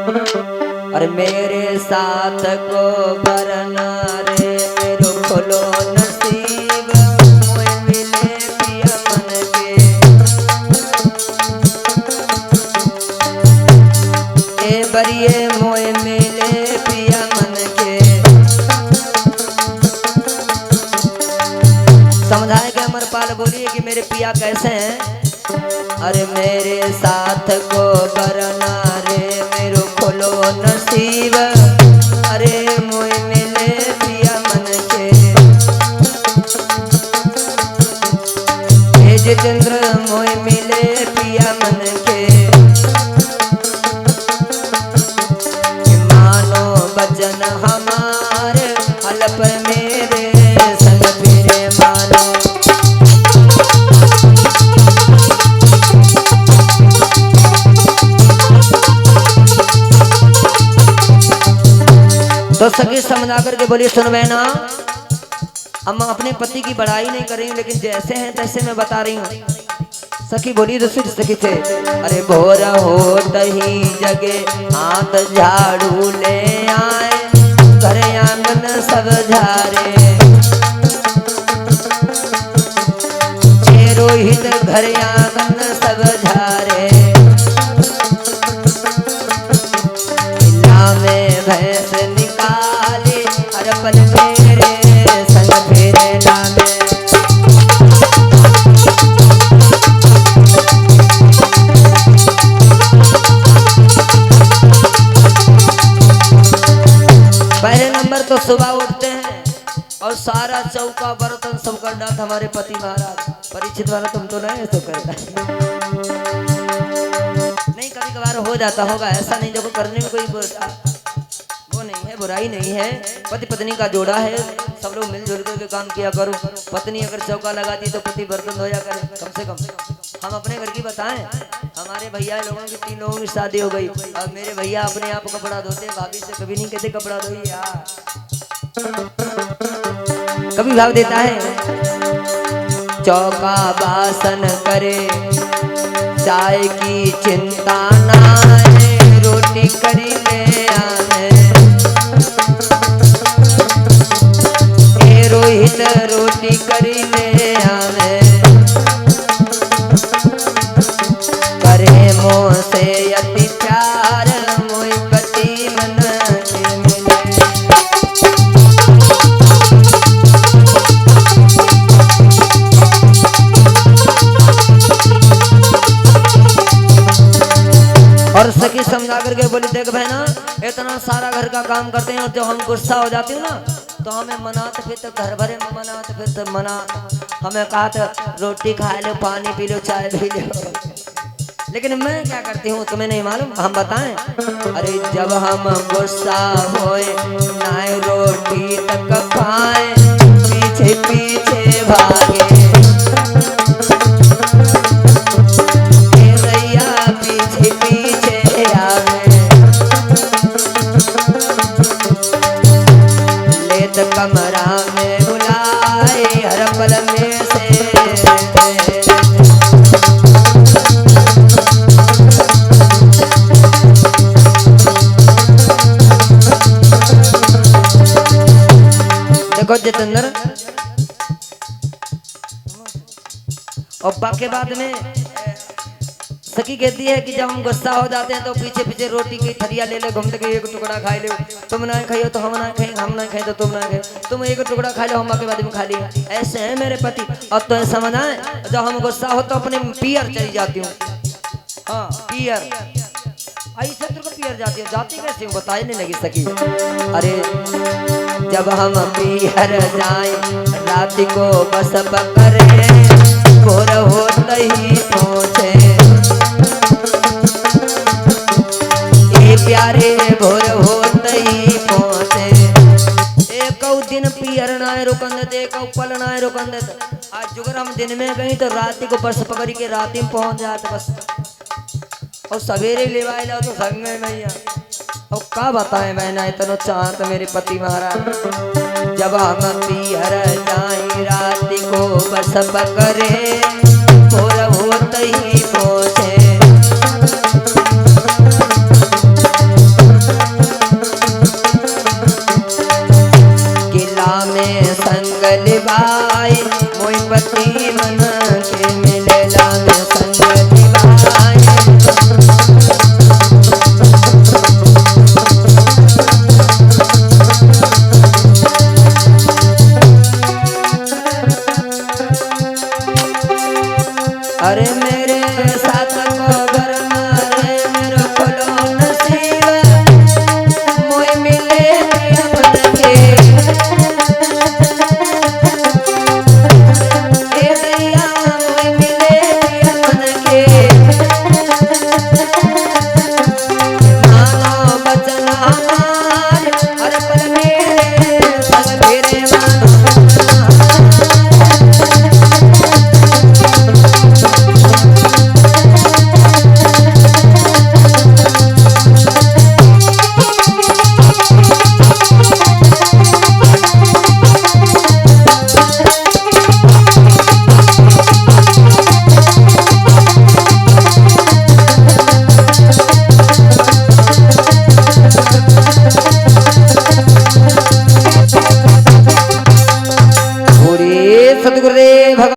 और मेरे साथ को बरना रे मेरो खोलो नसीब मोए मिले पिया मन के। ए बरिए मोए मिले पिया मन के। समझाए कि अमरपाल बोलिए कि मेरे पिया कैसे हैं। अरे मेरे साथ को बरना रे मेरो खोलो नसीब अरे मोए मिले पिया मन के। हे जितेंद्र मोए मिले पिया मन के। मानो बचन हमारे हलप मेरे संग फिरे मानो। तो सखी समझा करके बोलिए सुन बहना, अब मैं अपने पति की बड़ाई नहीं कर रही हूँ लेकिन जैसे हैं तैसे मैं बता रही हूँ। सखी बोली दूसरी सखी से, अरे भोर होत ही जगे हाथ झाड़ू ले आए घर आंगन सब झारे। रोहित घर आंगन सब झारे। में भैंस निकाले अरपन मेरे संग फेरे लामे। पहले नंबर तो सुबह उठते हैं और सारा चौका बर्तन सब कर डालते हमारे पति महाराज। परीक्षित वाला तुम तो नहीं तो करता नहीं, कभी कभार हो जाता होगा, ऐसा नहीं। देखो करने में कोई वो नहीं है, बुराई नहीं है। पति पत्नी का जोड़ा है, सब लोग मिलजुल करके काम किया करो। पत्नी अगर चौका लगाती है तो पति बर्तन धोया करे कम से कम। हम अपने घर की बताएं, हमारे भैया लोगों की 3 लोगों की शादी हो गई और मेरे भैया अपने आप कपड़ा धोते, भाभी से कभी नहीं कहते कपड़ा धोइए यार। कभी भाव देता है चौका बासन करे चाय की चिंता ना है रोटी करी ले आने। रोहित रोटी करी ले आने करे मोह से अति प्यार मोई पति मन के मिले। और सखी समझा करके बोली देख बहना, इतना सारा घर का काम करते हैं और जब हम गुस्सा हो जाती हूँ ना तो हमें मनाते फिर तो घर भरे में मनाते फिर तो मना। हमें कहा था रोटी खा लो, पानी पी लो, चाय पी लो, लेकिन मैं क्या करती हूँ तुम्हें नहीं मालूम। हम बताएं, अरे जब हम गुस्सा होए ना रोटी तक खाए पीछे पीछे भागे। पीछे पीछे आवे लेत कमरा में बुलाए हर पल में से। देखो जितेंद्र, और बाकी बाद में सखी कहती है कि जब हम गुस्सा हो जाते हैं तो पीछे पीछे रोटी की थरिया ले ले घूमते के एक टुकड़ा खा ले। तुम ना खाइयो तो हम ना खाएं, हम ना खाएं तो तुम ना खाए। तुम एक टुकड़ा खा लो, हम बाकी बाद में खा लिया। ऐसे है मेरे पति। और तो समझ आए, जब हम गुस्सा हो तो अपने पियर चली जाती हूँ। हाँ पियर, ऐसे तो पियर जाती है। जाती कैसे हूँ बताए नहीं लगी सखी। अरे जब हम पियर जाए रात को बस पकड़े भोर होते ही पहुँचे। प्यारे भोर होते ही पहुँचे। एक दिन पियर ना रुकन देते, एक पल ना रुकन देते। आज जुगर हम दिन में गई तो रात को बस पकड़ के रात में पहुँच जाते बस। और सवेरे ले आए लो तो संग में भैया। और क्या बताए मैंने इतना चाहत मेरे पति महाराज। जब हम पियर जाए रात को बस पकड़े भोर होते ही